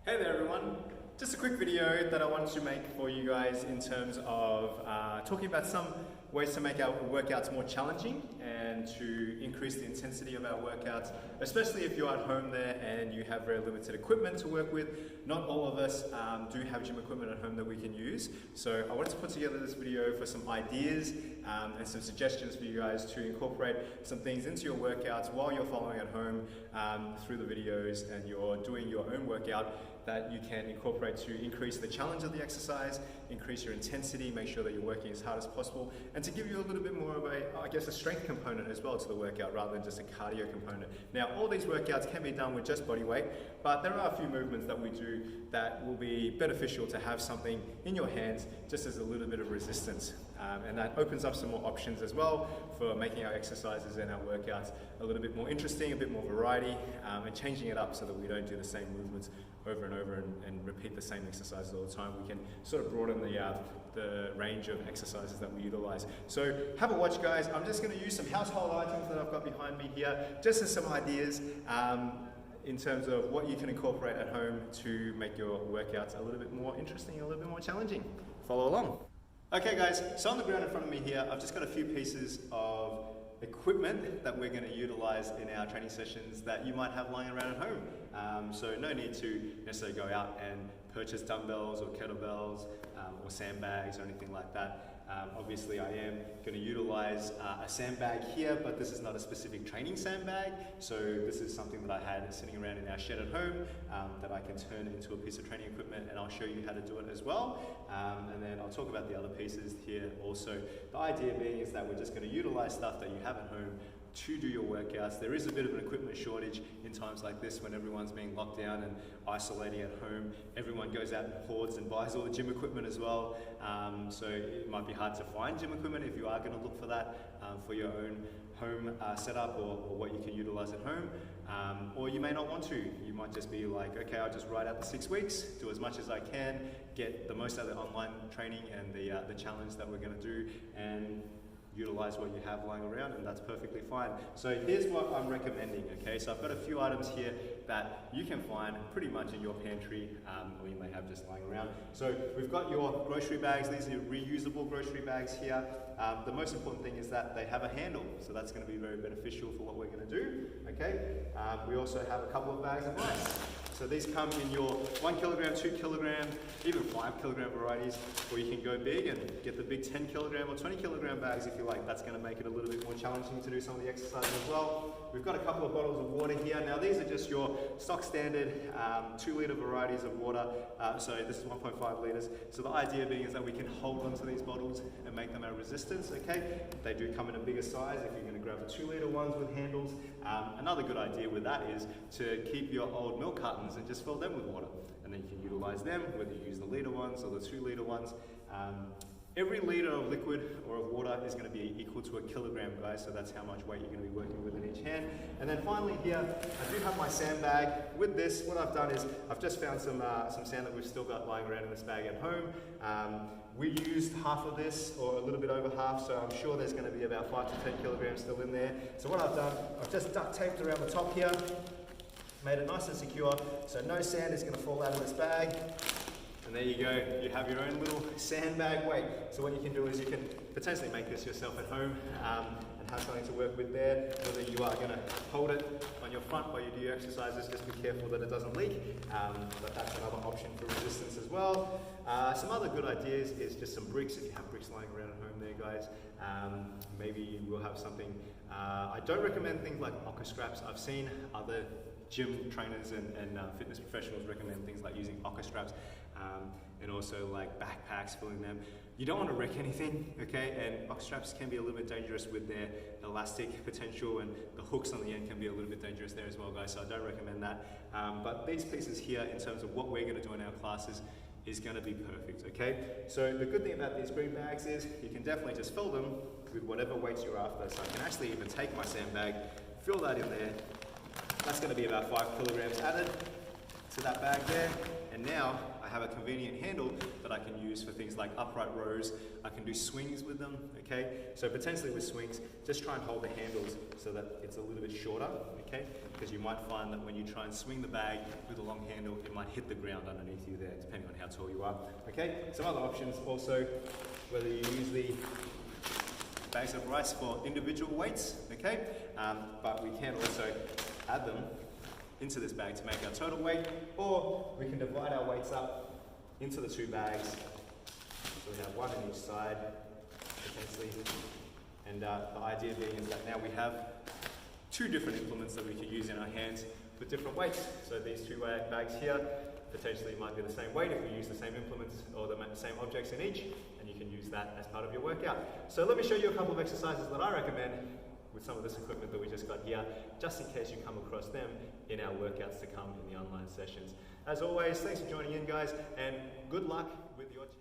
Hey there everyone, just a quick video that I wanted to make for you guys in terms of talking about some ways to make our workouts more challenging and to increase the intensity of our workouts, especially if you're at home there and you have very limited equipment to work with. Not all of us do have gym equipment at home that we can use. So I wanted to put together this video for some ideas and some suggestions for you guys to incorporate some things into your workouts while you're following at home through the videos and you're doing your own workout that you can incorporate to increase the challenge of the exercise, increase your intensity, make sure that you're working as hard as possible, and to give you a little bit more of a strength component as well to the workout rather than just a cardio component. Now, all these workouts can be done with just body weight, but there are a few movements that we do that will be beneficial to have something in your hands just as a little bit of resistance. And that opens up some more options as well for making our exercises and our workouts a little bit more interesting, a bit more variety, and changing it up so that we don't do the same movements over and over and repeat the same exercises all the time. We can sort of broaden the range of exercises that we utilize. So have a watch, guys. I'm just going to use some household items that I've got behind me here, just as some ideas in terms of what you can incorporate at home to make your workouts a little bit more interesting and a little bit more challenging. Follow along. Okay guys, so on the ground in front of me here, I've just got a few pieces of equipment that we're going to utilize in our training sessions that you might have lying around at home. So no need to necessarily go out and purchase dumbbells or kettlebells or sandbags or anything like that. Obviously I am going to utilize a sandbag here, but this is not a specific training sandbag. So this is something that I had sitting around in our shed at home that I can turn into a piece of training equipment, and I'll show you how to do it as well. And then I'll talk about the other pieces here also. The idea being is that we're just going to utilize stuff that you have at home to do your workouts. There is a bit of an equipment shortage in times like this when everyone's being locked down and isolating at home. Everyone goes out and hoards and buys all the gym equipment as well. So it might be hard to find gym equipment if you are going to look for that for your own home setup or what you can utilize at home. Or you may not want to. You might just be like, okay, I'll just ride out the 6 weeks, do as much as I can, get the most out of the online training and the challenge that we're going to do, and utilize what you have lying around, and that's perfectly fine. So here's what I'm recommending, okay? So I've got a few items here that you can find pretty much in your pantry, or you may have just lying around. So we've got your grocery bags. These are your reusable grocery bags here. The most important thing is that they have a handle, so that's going to be very beneficial for what we're going to do, okay? We also have a couple of bags of rice. So these come in your 1 kilogram, 2 kilogram, even 5 kilogram varieties, or you can go big and get the big 10 kilogram or 20 kilogram bags if you like. That's going to make it a little bit more challenging to do some of the exercises as well. We've got a couple of bottles of water here. Now these are just your stock standard 2-litre varieties of water. So this is 1.5 litres. So the idea being is that we can hold onto these bottles and make them a resistance, okay? They do come in a bigger size if you're going to grab the 2-litre ones with handles. Another good idea with that is to keep your old milk cartons and just fill them with water, and then you can utilize them, whether you use the litre ones or the 2-litre ones. Every litre of liquid or of water is going to be equal to 1 kilogram, guys, so that's how much weight you're going to be working with in each hand. And then finally here, I do have my sandbag. With this, what I've done is I've just found some sand that we've still got lying around in this bag at home. We used half of this, or a little bit over half, so I'm sure there's going to be about 5 to 10 kilograms still in there. So what I've done, I've just duct taped around the top here, made it nice and secure, so no sand is going to fall out of this bag. And there you go, you have your own little sandbag weight. So what you can do is you can potentially make this yourself at home and have something to work with there. Whether you are going to hold it on your front while you do your exercises, just be careful that it doesn't leak. But that's another option for resistance as well. Some other good ideas is just some bricks, if you have bricks lying around at home there, guys. Maybe you will have something. I don't recommend things like Ocker straps. I've seen other gym trainers and fitness professionals recommend things like using Ocker straps and also like backpacks, filling them. You don't want to wreck anything, okay? And Ocker straps can be a little bit dangerous with their elastic potential, and the hooks on the end can be a little bit dangerous there as well, guys, so I don't recommend that. But these pieces here, in terms of what we're going to do in our classes, is going to be perfect, okay? So the good thing about these green bags is you can definitely just fill them with whatever weights you're after. So I can actually even take my sandbag, fill that in there. That's going to be about 5 kilograms added to that bag there. And now I I have a convenient handle that I can use for things like upright rows. I can do swings with them, okay? So potentially with swings, just try and hold the handles so that it's a little bit shorter, okay? Because you might find that when you try and swing the bag with a long handle, it might hit the ground underneath you there, depending on how tall you are, okay? Some other options also, whether you use the bags of rice for individual weights, okay? But we can also add them into this bag to make our total weight, or we can divide our weights up into the two bags. So we have one on each side, potentially. And the idea being is that now we have two different implements that we can use in our hands with different weights. So these two bags here potentially might be the same weight if we use the same implements or the same objects in each, and you can use that as part of your workout. So let me show you a couple of exercises that I recommend with some of this equipment that we just got here, just in case you come across them in our workouts to come in the online sessions. As always, thanks for joining in, guys, and good luck with your challenge.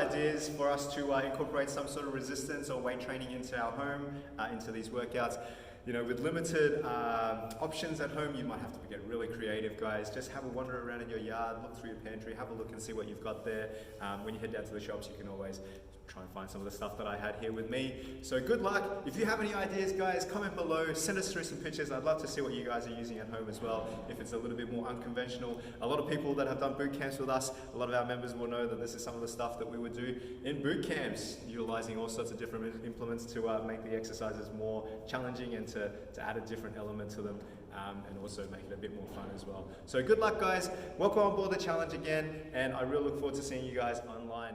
ideas for us to incorporate some sort of resistance or weight training into our home, into these workouts. You know, with limited options at home, you might have to get really creative, guys. Just have a wander around in your yard, look through your pantry, have a look and see what you've got there. When you head down to the shops, you can always try and find some of the stuff that I had here with me. So good luck. If you have any ideas, guys, comment below, send us through some pictures. I'd love to see what you guys are using at home as well, if it's a little bit more unconventional. A lot of people that have done boot camps with us, a lot of our members will know that this is some of the stuff that we would do in boot camps, utilizing all sorts of different implements to make the exercises more challenging and to add a different element to them. And also make it a bit more fun as well. So good luck, guys. Welcome on board the challenge again, and I really look forward to seeing you guys online.